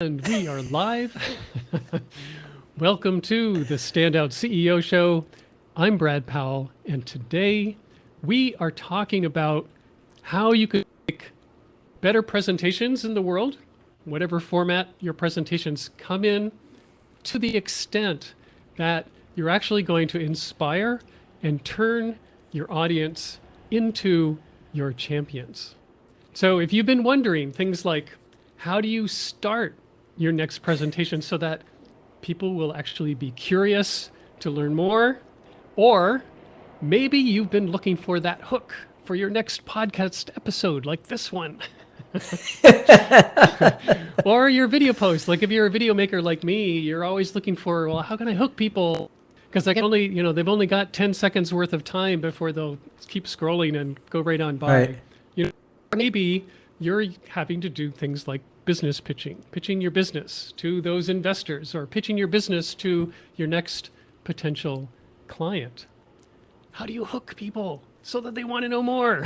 And we are live. Welcome to the Standout CEO Show. I'm Brad Powell, and today we are talking about how you could make better presentations in the world, whatever format your presentations come in, to the extent that you're actually going to inspire and turn your audience into your champions. So if you've been wondering things like, how do you start your next presentation so that people will actually be curious to learn more? Or maybe you've been looking for that hook for your next podcast episode, like this one. Or your video post. Like if you're a video maker like me, you're always looking for, well, how can I hook people? Because I can only, they've only got 10 seconds worth of time before they'll keep scrolling and go right on by. Right. Maybe you're having to do things like business pitching your business to those investors, or pitching your business to your next potential client. How do you hook people so that they want to know more?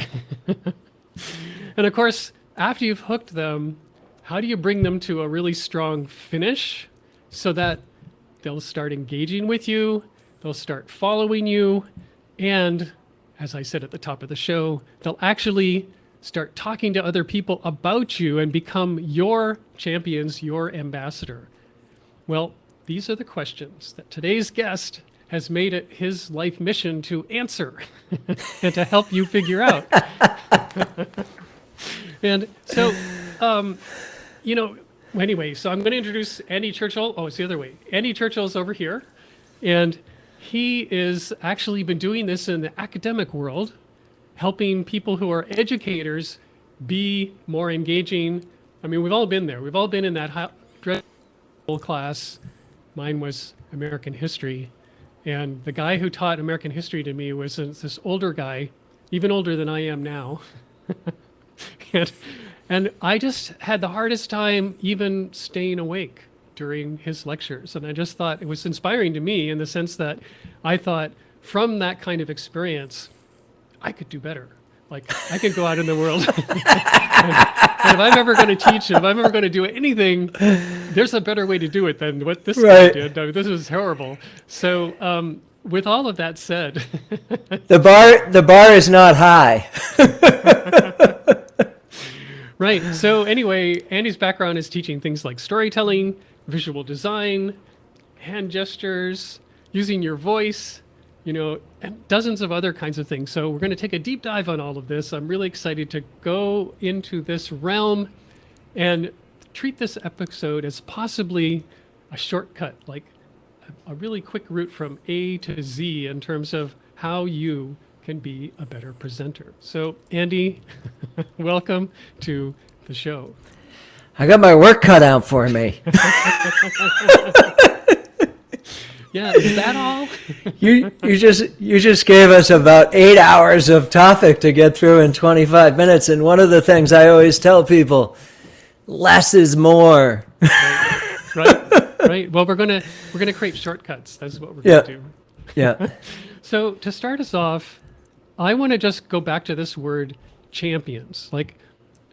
And of course, after you've hooked them, how do you bring them to a really strong finish so that they'll start engaging with you, they'll start following you, and as I said at the top of the show, they'll actually start talking to other people about you and become your champions, your ambassador? Well, these are the questions that today's guest has made it his life mission to answer and to help you figure out. And so, anyway, so I'm going to introduce Andy Churchill. Oh, it's the other way. Andy Churchill's over here, and he is actually been doing this in the academic world, helping people who are educators be more engaging. I mean, we've all been there. We've all been in that dreadful class. Mine was American history. And the guy who taught American history to me was this older guy, even older than I am now. and I just had the hardest time even staying awake during his lectures. And I just thought it was inspiring to me in the sense that I thought from that kind of experience, I could do better. Like I could go out in the world. and if I'm ever going to teach, if I'm ever going to do anything, there's a better way to do it than what this guy did. I mean, this was horrible. So with all of that said, the bar is not high. Right. So anyway, Andy's background is teaching things like storytelling, visual design, hand gestures, using your voice, and dozens of other kinds of things. So we're going to take a deep dive on all of this. I'm really excited to go into this realm and treat this episode as possibly a shortcut, like a really quick route from A to Z in terms of how you can be a better presenter. So Andy, welcome to the show. I got my work cut out for me. Yeah, is that all? You just gave us about 8 hours of topic to get through in 25 minutes, and one of the things I always tell people, less is more. Right. Well, we're gonna create shortcuts. That's what we're gonna do. Yeah. So to start us off, I want to just go back to this word champions. Like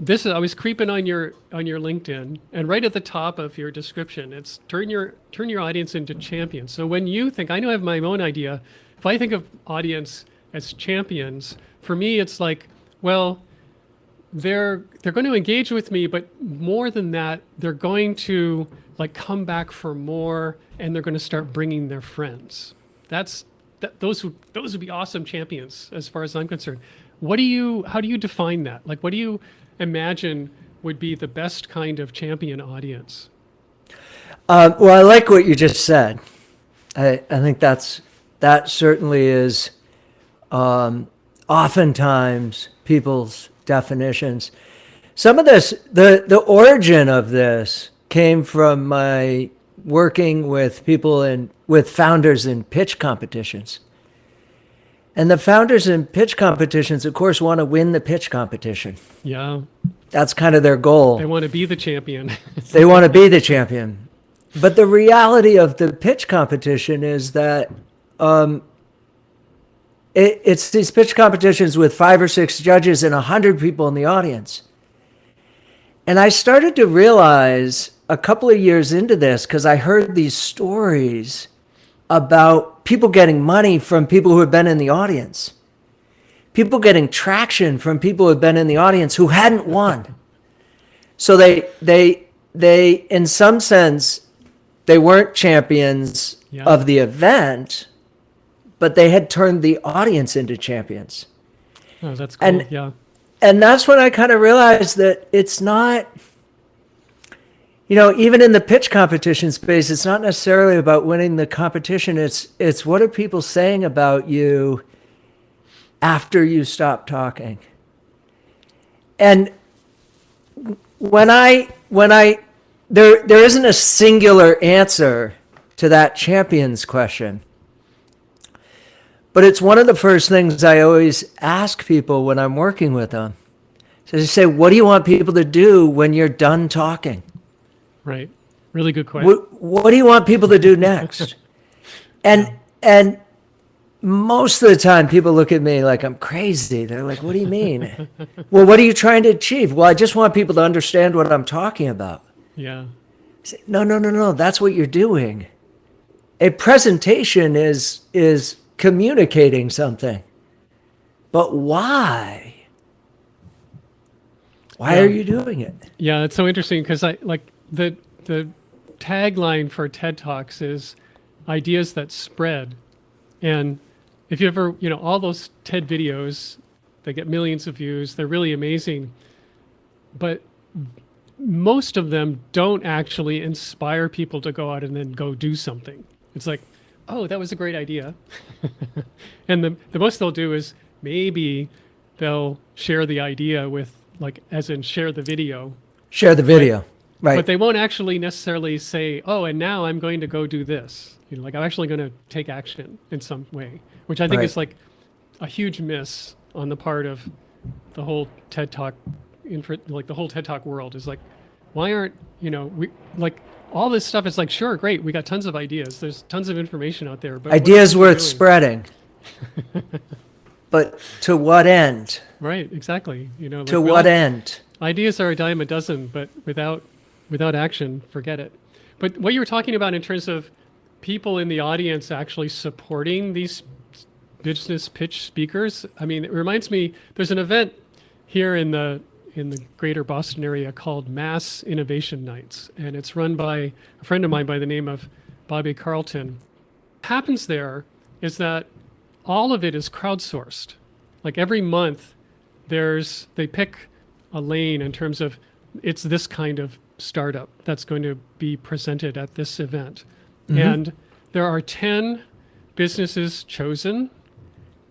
this, I was creeping on your LinkedIn, and right at the top of your description, it's turn your audience into champions. So when you think, I know I have my own idea. If I think of audience as champions, for me, it's like, well, they're going to engage with me, but more than that, they're going to like come back for more, and they're going to start bringing their friends. Those would be awesome champions as far as I'm concerned. How do you define that? Like, what do you imagine would be the best kind of champion audience? Well, I like what you just said. I think that certainly is oftentimes people's definitions. Some of this, the origin of this came from my working with people with founders in pitch competitions. And the founders in pitch competitions, of course, want to win the pitch competition. Yeah. That's kind of their goal. They want to be the champion. They want to be the champion. But the reality of the pitch competition is that it's these pitch competitions with 5 or 6 judges and 100 people in the audience. And I started to realize a couple of years into this because I heard these stories about people getting money from people who had been in the audience, people getting traction from people who had been in the audience who hadn't won. So they in some sense, they weren't champions of the event, but they had turned the audience into champions. Oh, that's cool. And that's when I kind of realized that it's not, even in the pitch competition space, it's not necessarily about winning the competition. It's what are people saying about you after you stop talking? And there isn't a singular answer to that champions question. But it's one of the first things I always ask people when I'm working with them. So I say, what do you want people to do when you're done talking? Right. Really good question. What do you want people to do next? And most of the time people look at me like I'm crazy. They're like, what do you mean? Well, what are you trying to achieve? Well, I just want people to understand what I'm talking about. Yeah. I say, no. That's what you're doing. A presentation is communicating something. But why? Why are you doing it? Yeah, it's so interesting because the tagline for TED Talks is ideas that spread. And if you ever, all those TED videos, they get millions of views. They're really amazing. But most of them don't actually inspire people to go out and then go do something. It's like, oh, that was a great idea. And the most they'll do is maybe they'll share the idea with, as in share the video. Share the video, right. But they won't actually necessarily say, oh, and now I'm going to go do this. I'm actually going to take action in some way, which I think is a huge miss on the part of the whole TED Talk, the whole TED Talk world is why aren't, we all this stuff is sure, great. We got tons of ideas. There's tons of information out there. But ideas worth spreading. But to what end? Right, exactly. To what end? Ideas are a dime a dozen, but without action, forget it. But what you were talking about in terms of people in the audience actually supporting these business pitch speakers, it reminds me, there's an event here in the greater Boston area called Mass Innovation Nights, and it's run by a friend of mine by the name of Bobby Carlton. What happens there is that all of it is crowdsourced. Every month, they pick a lane in terms of it's this kind of startup that's going to be presented at this event. Mm-hmm. And there are 10 businesses chosen,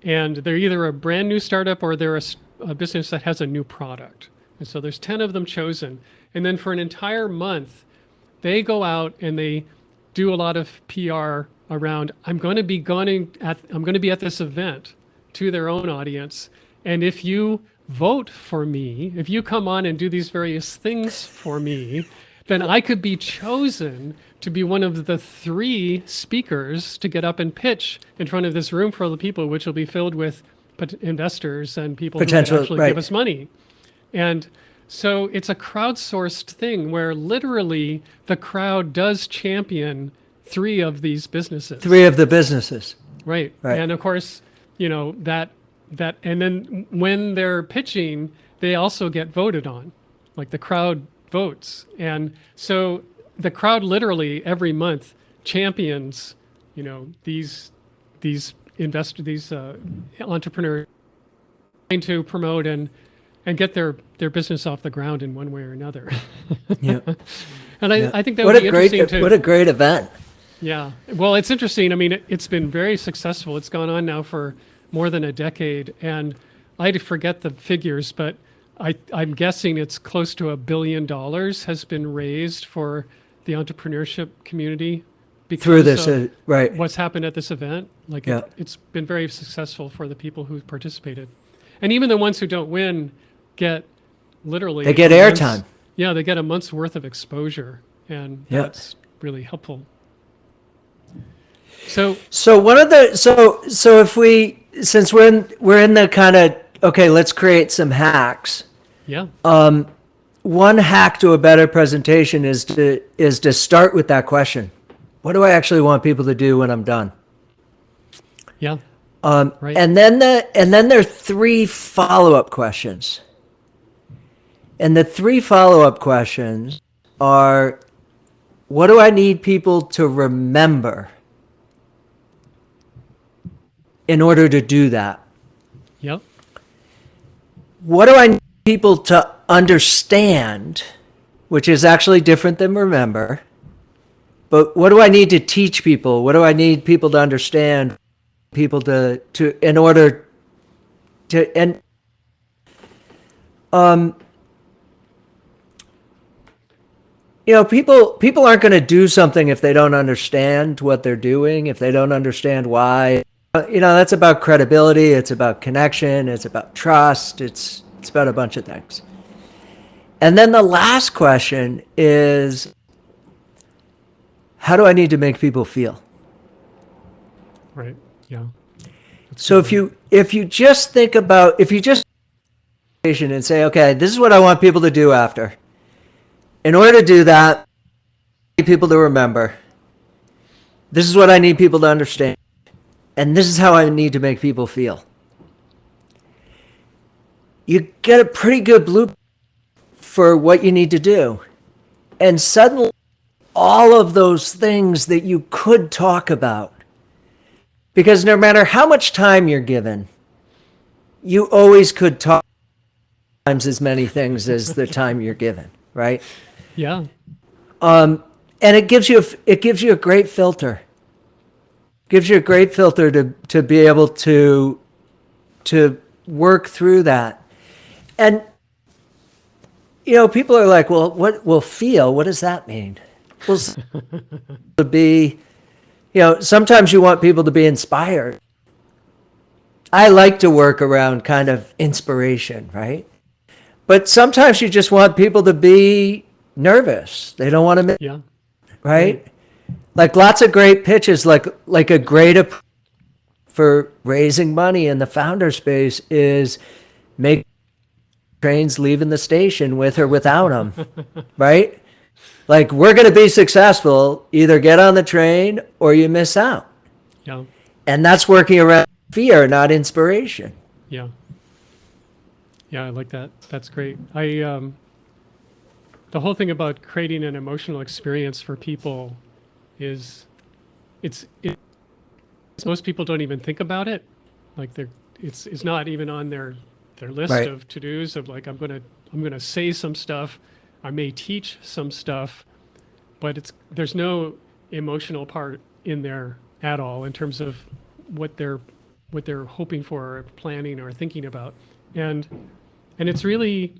and they're either a brand new startup or they're a business that has a new product. And so there's 10 of them chosen. And then for an entire month, they go out and they do a lot of PR around, I'm going to be at this event, to their own audience. And if you vote for me, if you come on and do these various things for me, then I could be chosen to be one of the 3 speakers to get up and pitch in front of this room full of people, which will be filled with investors and people who can actually give us money. And so it's a crowdsourced thing where literally the crowd does champion 3 of these businesses. 3 of the businesses. Right. And of course, that and then when they're pitching, they also get voted on. The crowd votes. And so the crowd literally every month champions, these entrepreneurs trying to promote and get their business off the ground in one way or another. Yeah. And I think that would be interesting too. What a great event. Yeah. Well, it's interesting. It's been very successful. It's gone on now for more than a decade. And I forget the figures, but I'm guessing it's close to $1 billion has been raised for the entrepreneurship community because through this, right? What's happened at this event? It's been very successful for the people who participated. And even the ones who don't win get literally... They get airtime. Yeah, they get a month's worth of exposure. And that's really helpful. So if we, since we're in the kind of, okay, let's create some hacks. Yeah. one hack to a better presentation is to start with that question. What do I actually want people to do when I'm done? Yeah. Right. And then there are 3 follow-up questions. And the 3 follow-up questions are, what do I need people to remember in order to do that? Yep. What do I need people to understand, which is actually different than remember? But what do I need to teach people? What do I need people to understand? People to in order to, and people aren't going to do something if they don't understand what they're doing, if they don't understand why. That's about credibility, it's about connection, it's about trust, it's about a bunch of things. And then the last question is, how do I need to make people feel? Right. Yeah. So if you just think about, if you just and say, okay, this is what I want people to do after. In order to do that, I need people to remember. This is what I need people to understand. And this is how I need to make people feel. You get a pretty good blueprint for what you need to do. And suddenly, all of those things that you could talk about, because no matter how much time you're given, you always could talk times as many things as the time you're given, right? Yeah. And it gives you a great filter. Gives you a great filter to be able to work through that. And people are like, well, what will feel? What does that mean? Well, to be, sometimes you want people to be inspired. I like to work around kind of inspiration, right? But sometimes you just want people to be nervous. They don't want to miss, Yeah. right? Like lots of great pitches, like a great approach for raising money in the founder space is make trains leaving the station with or without them, right? Like, we're going to be successful, either get on the train or you miss out. Yeah. And that's working around fear, not inspiration. Yeah. Yeah, I like that. That's great. The whole thing about creating an emotional experience for people is most people don't even think about it. Like it's not even on their list Right. of to-dos of like, I'm gonna say some stuff. I may teach some stuff, but there's no emotional part in there at all in terms of what they're hoping for or planning or thinking about. And it's really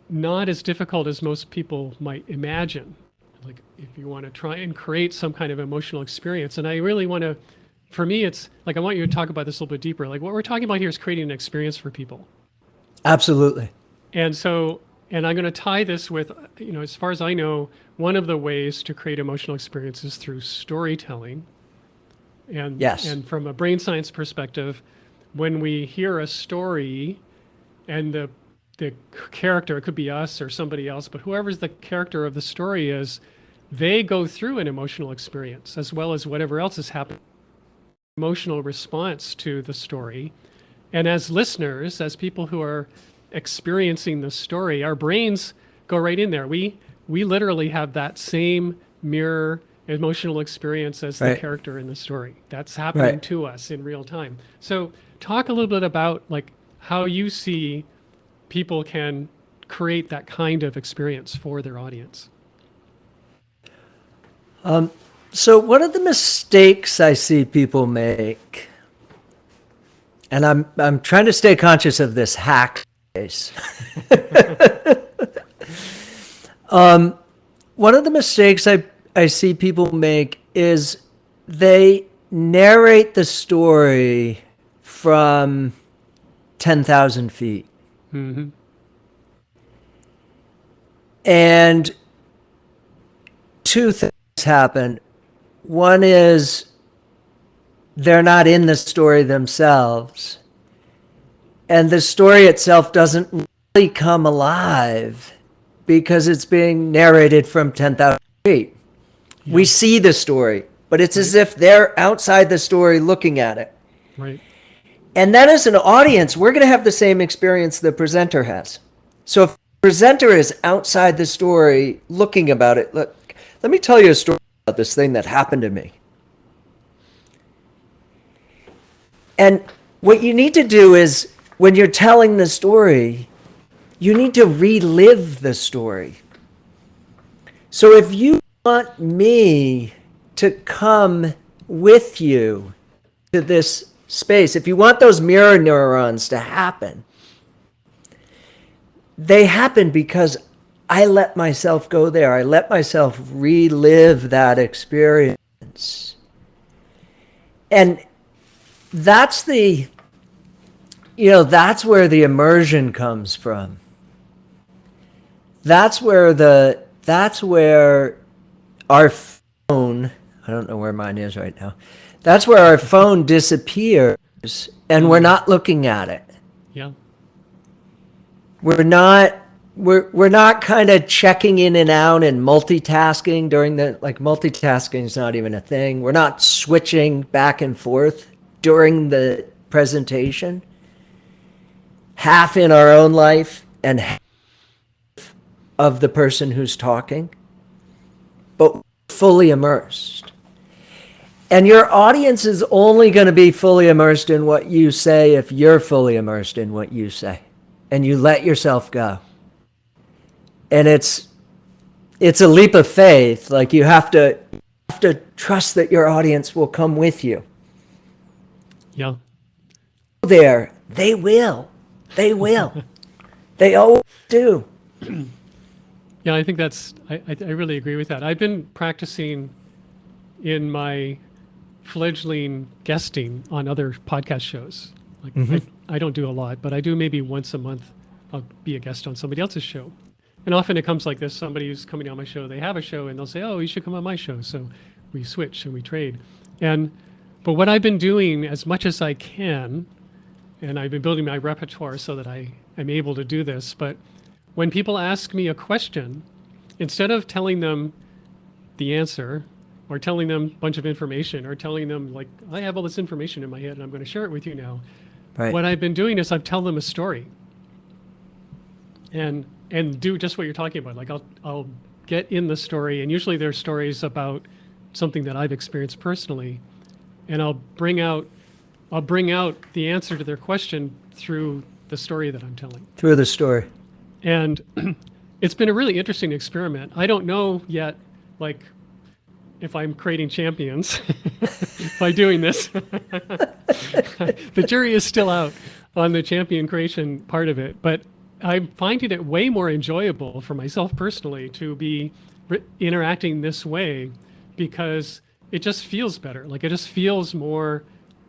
not as difficult as most people might imagine. Like, if you want to try and create some kind of emotional experience, and I really want to, for me, it's like, I want you to talk about this a little bit deeper. Like, what we're talking about here is creating an experience for people. Absolutely. And so, and I'm going to tie this with, as far as I know, one of the ways to create emotional experiences through storytelling. And, Yes. and from a brain science perspective, when we hear a story and the character, it could be us or somebody else, but whoever's the character of the story is, they go through an emotional experience as well as whatever else is happening, emotional response to the story. And as listeners, as people who are experiencing the story, our brains go right in there. We literally have that same mirror emotional experience as the Right. character in the story. That's happening Right. to us in real time. So talk a little bit about like how you see people can create that kind of experience for their audience. So one of the mistakes I see people make, and I'm trying to stay conscious of this hack space. One of the mistakes I see people make is they narrate the story from 10,000 feet. Mm-hmm. And two things happen. One is they're not in the story themselves. And the story itself doesn't really come alive because it's being narrated from 10,000 feet. Yeah. We see the story, but it's as if they're outside the story looking at it. Right. And then as an audience, we're going to have the same experience the presenter has. So if the presenter is outside the story looking about it, let me tell you a story about this thing that happened to me. And what you need to do is, when you're telling the story, you need to relive the story. So if you want me to come with you to this space, if you want those mirror neurons to happen, they happen because I let myself go there. I let myself relive that experience. And that's that's where the immersion comes from. That's where our phone, I don't know where mine is right now. That's where our phone disappears and we're not looking at it. Yeah. We're not kind of checking in and out and multitasking multitasking is not even a thing. We're not switching back and forth during the presentation. Half in our own life and half of the person who's talking, but fully immersed. And your audience is only going to be fully immersed in what you say if you're fully immersed in what you say and you let yourself go. And it's a leap of faith. Like you have to trust that your audience will come with you. Yeah. There, they will. They will. They always do. Yeah, I think I really agree with that. I've been practicing in my fledgling guesting on other podcast shows. Like I don't do a lot, but I do maybe once a month. I'll be a guest on somebody else's show. And often it comes like this. Somebody who's coming on my show, they have a show and they'll say, oh, you should come on my show. So we switch and we trade. But what I've been doing as much as I can, and I've been building my repertoire so that I am able to do this, but when people ask me a question, instead of telling them the answer or telling them a bunch of information or telling them like, I have all this information in my head and I'm going to share it with you now. Right. What I've been doing is I've tell them a story and do just what you're talking about. Like I'll get in the story, and usually there's stories about something that I've experienced personally, and I'll bring out the answer to their question through the story that I'm telling. Through the story. And it's been a really interesting experiment. I don't know yet, like, if I'm creating champions by doing this. The jury is still out on the champion creation part of it, but I'm finding it way more enjoyable for myself personally to be interacting this way because it just feels better. Like it just feels more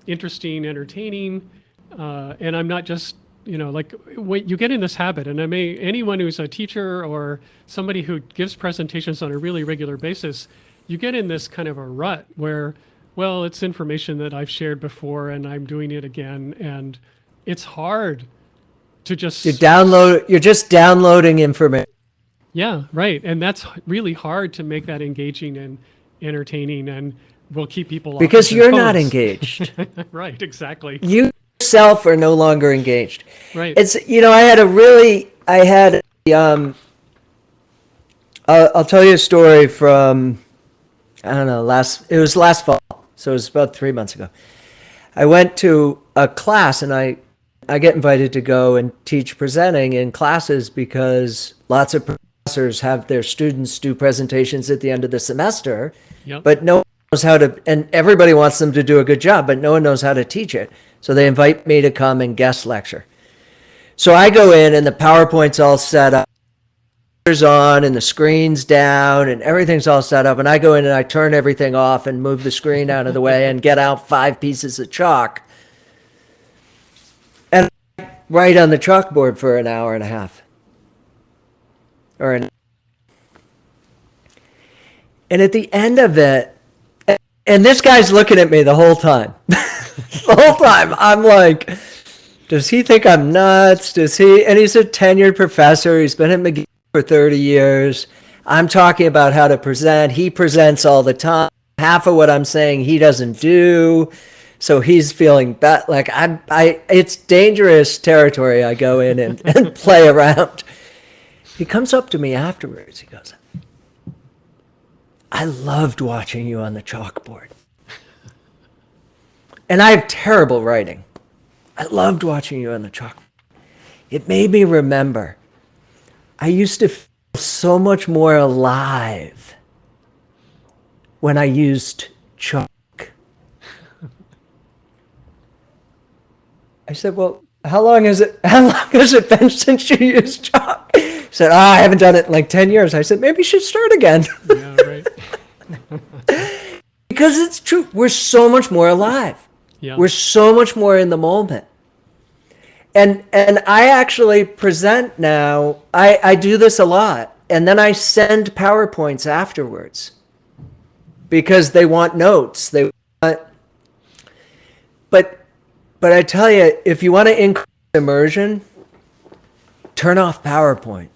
interesting, entertaining, and I'm not just, like when you get in this habit, and anyone who's a teacher or somebody who gives presentations on a really regular basis, you get in this kind of a rut where, well, it's information that I've shared before and I'm doing it again, and it's hard to just... You're just downloading information. Yeah, right. And that's really hard to make that engaging and entertaining, and will keep people because off you're their not phones. Engaged. Right, exactly. You yourself are no longer engaged. Right. It's I'll tell you a story from, I don't know, it was last fall, so it was about 3 months ago. I went to a class, and I get invited to go and teach presenting in classes because lots of professors have their students do presentations at the end of the semester, Yep. but no one knows how to, and everybody wants them to do a good job, but no one knows how to teach it. So they invite me to come and guest lecture. So I go in, and the PowerPoint's all set up, on and the screen's down and everything's all set up, and I go in and I turn everything off and move the screen out of the way and get out 5 pieces of chalk and write on the chalkboard for an hour and a half. And at the end of it, and this guy's looking at me the whole time. The whole time I'm like, Does he think I'm nuts? And he's a tenured professor. He's been at McGill for 30 years. I'm talking about how to present. He presents all the time. Half of what I'm saying, he doesn't do. So he's feeling bad. Like it's dangerous territory. I go in and play around. He comes up to me afterwards. He goes, I loved watching you on the chalkboard. And I have terrible writing. I loved watching you on the chalkboard. It made me remember. I used to feel so much more alive when I used chalk. I said, well, how long has it been since you used chalk? He said, I haven't done it in like 10 years. I said, maybe you should start again. Yeah, right. Because it's true. We're so much more alive. Yeah. We're so much more in the moment. And I actually present now. I do this a lot. And then I send PowerPoints afterwards because they want notes. But I tell you, if you want to increase immersion, turn off PowerPoint.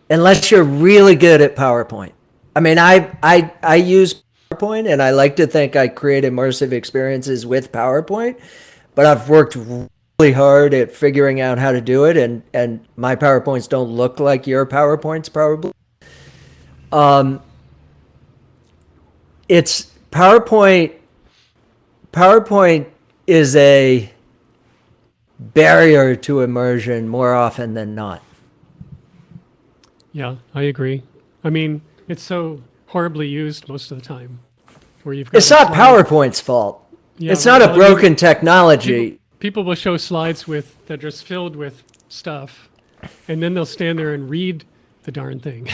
Unless you're really good at PowerPoint. I mean, I use PowerPoint, and I like to think I create immersive experiences with PowerPoint, but I've worked really hard at figuring out how to do it, and my PowerPoints don't look like your PowerPoints probably. It's PowerPoint is a barrier to immersion more often than not. Yeah, I agree. I mean, it's so horribly used most of the time. Where you've got It's not PowerPoint's fault. Yeah, it's not a well, broken technology. People will show slides that are just filled with stuff, and then they'll stand there and read the darn thing.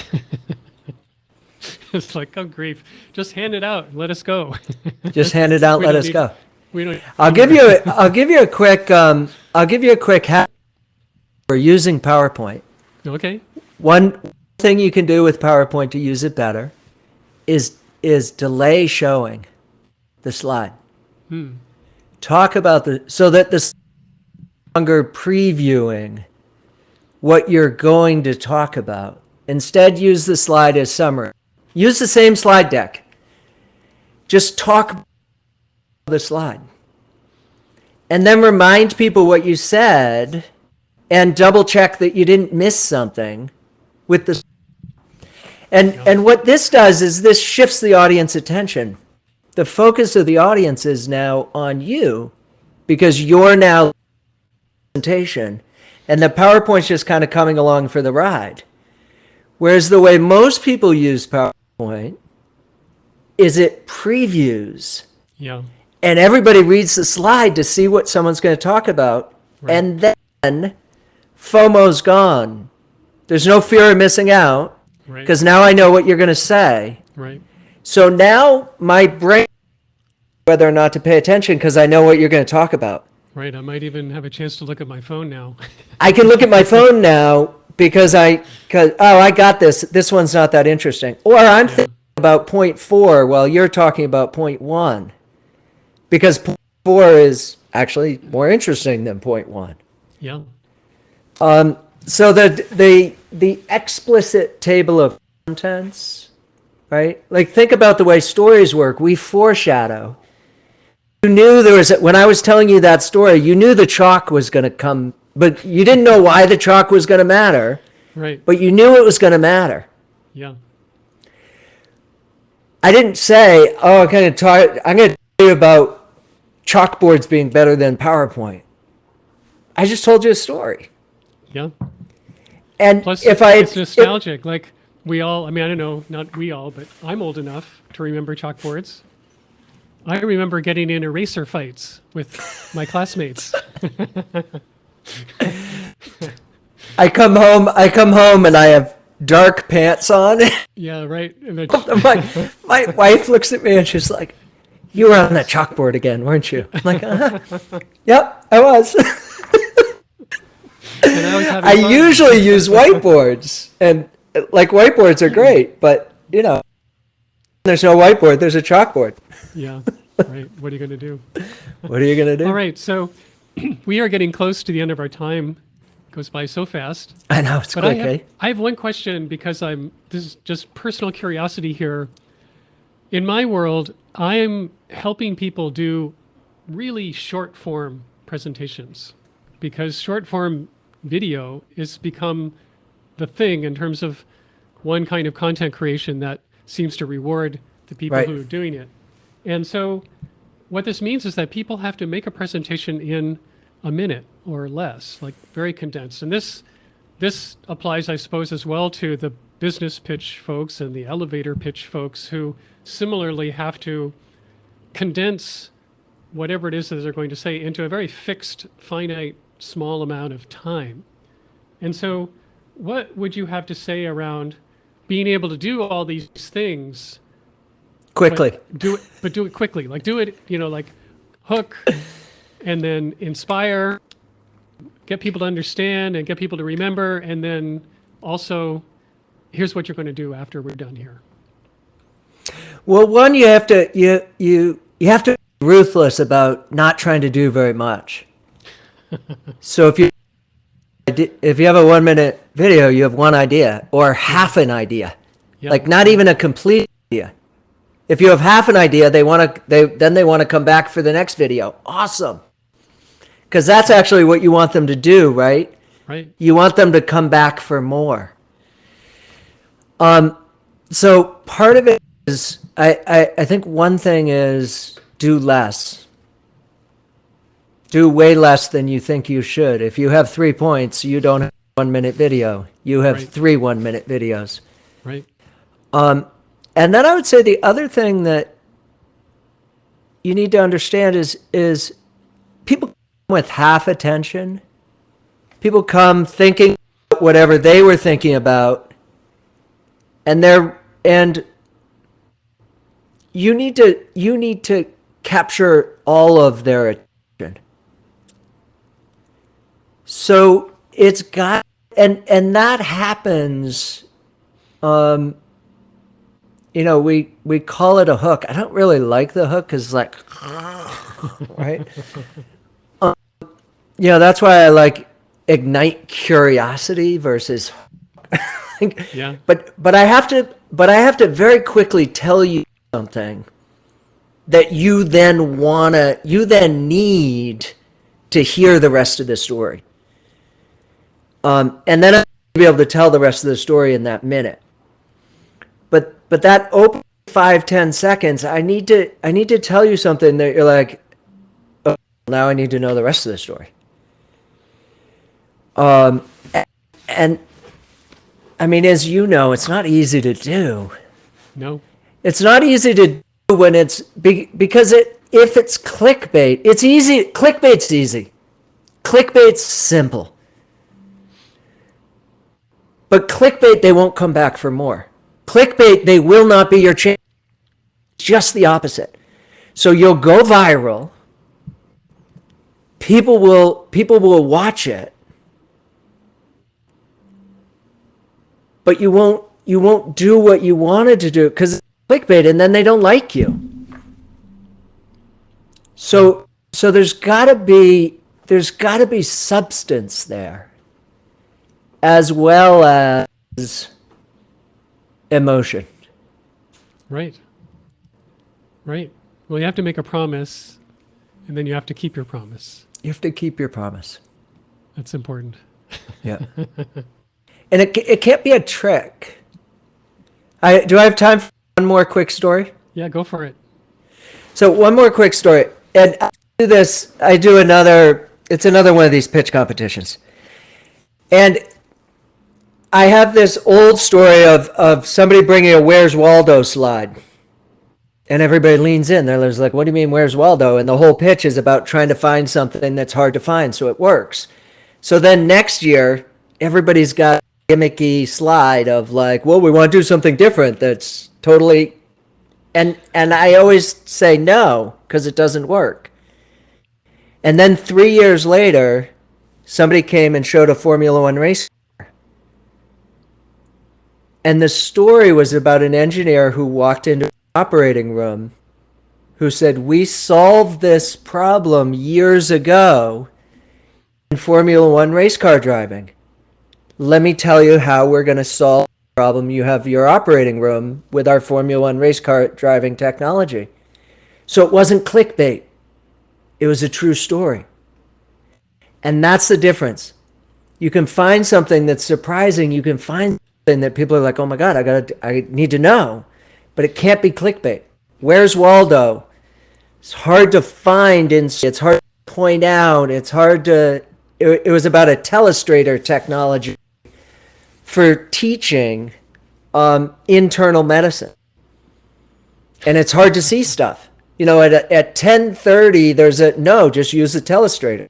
It's like, oh grief! Just hand it out and let us go. Just hand it out, let us go. We don't. I'll give you a quick hack for using PowerPoint. Okay. One thing you can do with PowerPoint to use it better is delay showing the slide. Talk about so that the longer previewing what you're going to talk about. Instead, use the slide as summary. Use the same slide deck. Just talk about the slide. And then remind people what you said and double check that you didn't miss something with the. And what this does is this shifts the audience attention. The focus of the audience is now on you because you're now presentation, and the PowerPoint's just kind of coming along for the ride. Whereas the way most people use PowerPoint is it previews. Yeah. And everybody reads the slide to see what someone's going to talk about. Right. And then FOMO's gone. There's no fear of missing out because now I know what you're going to say. Right. So now my brain, whether or not to pay attention because I know what you're going to talk about. Right. I might even have a chance to look at my phone now. I can look at my phone now because I got this. This one's not that interesting. Or I'm thinking about point 4 while you're talking about point 1. Because point 4 is actually more interesting than point 1. Yeah. So the explicit table of contents, right? Like think about the way stories work. We foreshadow. You knew when I was telling you that story, you knew the chalk was going to come, but you didn't know why the chalk was going to matter. Right. But you knew it was going to matter. Yeah. I didn't say, I'm going to tell you about chalkboards being better than PowerPoint. I just told you a story. Yeah. And plus, it's nostalgic. Like we all, I mean, I don't know, not we all, but I'm old enough to remember chalkboards. I remember getting in eraser fights with my classmates. I come home and I have dark pants on. Yeah, right. And my wife looks at me and she's like, "You were on that chalkboard again, weren't you?" I'm like, "Yep, I was." And I was having I fun. usually use whiteboards, and like whiteboards are great, but there's no whiteboard, there's a chalkboard. Yeah, right. What are you going to do? What are you going to do? All right. So we are getting close to the end of our time. It goes by so fast. I know it's But quick, eh? I have one question because this is just personal curiosity here. In my world, I'm helping people do really short form presentations because short form video has become the thing in terms of one kind of content creation that seems to reward the people Right. who are doing it. And so what this means is that people have to make a presentation in a minute or less, like very condensed. And this applies, I suppose, as well to the business pitch folks and the elevator pitch folks who similarly have to condense whatever it is that they're going to say into a very fixed, finite, small amount of time. And so what would you have to say around being able to do all these things Quickly. but do it quickly, like do it, like hook and then inspire, get people to understand and get people to remember, and then also here's what you're going to do after we're done here. Well, one, you have to you have to be ruthless about not trying to do very much. So if you have a 1 minute video, you have one idea or half an idea, Yep. like not even a complete idea. If you have half an idea, they want to come back for the next video. Awesome. Because that's actually what you want them to do, right? Right. You want them to come back for more. So part of it is, I think one thing is do less. Do way less than you think you should. If you have 3 points, you don't have a 1 minute video. You have Right. 3 1 minute videos. Right. And then I would say the other thing that you need to understand is people come with half attention. People come thinking whatever they were thinking about, and you need to capture all of their attention. So it's got, and that happens. We call it a hook. I don't really like the hook because, like, right? That's why I like ignite curiosity versus. Yeah. But I have to very quickly tell you something that you then need to hear the rest of the story. And then I'll be able to tell the rest of the story in that minute. But that open 5-10 seconds, I need to tell you something that you're like, oh, now I need to know the rest of the story. And I mean, as you know, it's not easy to do. No. It's not easy to do when it's because if it's clickbait, it's easy. Clickbait's easy. Clickbait's simple. But clickbait, they won't come back for more. Clickbait, they will not be your channel. Just the opposite. So you'll go viral. People will watch it. But you won't do what you wanted to do because it's clickbait, and then they don't like you. So there's gotta be substance there, as well as emotion. Right. Right. Well, you have to make a promise, and then you have to keep your promise. You have to keep your promise. That's important. Yeah. And it can't be a trick. Do I have time for one more quick story? Yeah, go for it. So one more quick story. And it's another one of these pitch competitions. And I have this old story of somebody bringing a Where's Waldo slide. And everybody leans in. They're like, what do you mean, where's Waldo? And the whole pitch is about trying to find something that's hard to find so it works. So then next year, everybody's got a gimmicky slide of like, well, we want to do something different that's totally... And I always say no, because it doesn't work. And then 3 years later, somebody came and showed a Formula One race car. And the story was about an engineer who walked into the operating room who said, we solved this problem years ago, Formula One race car driving. Let me tell you how we're going to solve the problem you have your operating room with our Formula One race car driving technology. So it wasn't clickbait. It was a true story. And that's the difference. You can find something that's surprising. You can find something that people are like, oh my God, I need to know. But it can't be clickbait. Where's Waldo? It's hard to find. It's hard to point out. It's hard to... It was about a telestrator technology for teaching internal medicine. And it's hard to see stuff. You know, at 10:30, there's just use the telestrator.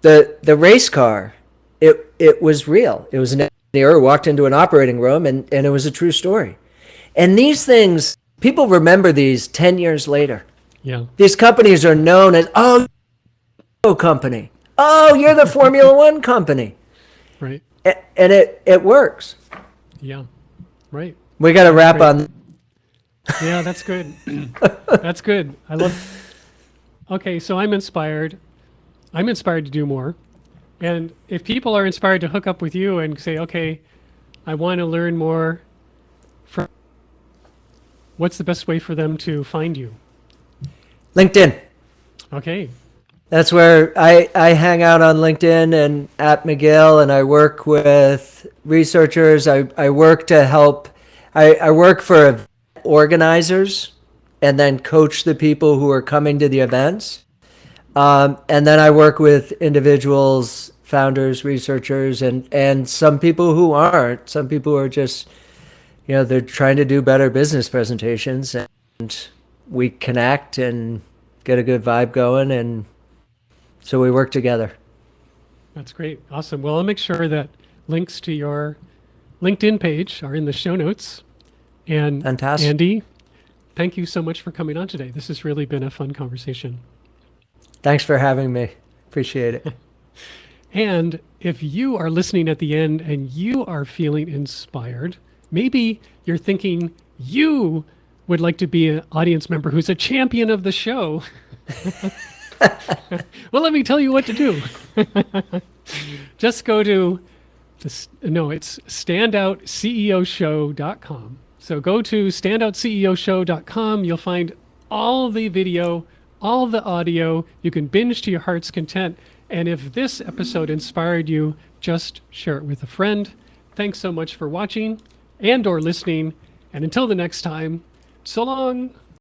The race car, it was real. It was an engineer who walked into an operating room, and it was a true story. And these things, people remember these 10 years later. Yeah. These companies are known as, oh, company. Oh, you're the Formula One company. Right. And it works. Yeah. Right. We got to wrap Great. on. Yeah, that's good. That's good. I love. Okay, so I'm inspired. I'm inspired to do more. And if people are inspired to hook up with you and say, okay, I want to learn more from, what's the best way for them to find you? LinkedIn. Okay. That's where I hang out on LinkedIn and at McGill, and I work with researchers. I work to help. I work for organizers and then coach the people who are coming to the events. And then I work with individuals, founders, researchers, and some people who aren't. Some people are just, they're trying to do better business presentations, and we connect and get a good vibe going, and so we work together. That's great. Awesome. Well, I'll make sure that links to your LinkedIn page are in the show notes. And Fantastic. Andy, thank you so much for coming on today. This has really been a fun conversation. Thanks for having me. Appreciate it. And if you are listening at the end and you are feeling inspired, maybe you're thinking you would like to be an audience member who's a champion of the show. Well, let me tell you what to do. Just go to it's standoutceoshow.com. So go to standoutceoshow.com. You'll find all the video, all the audio. You can binge to your heart's content. And if this episode inspired you, just share it with a friend. Thanks so much for watching and or listening. And until the next time, so long.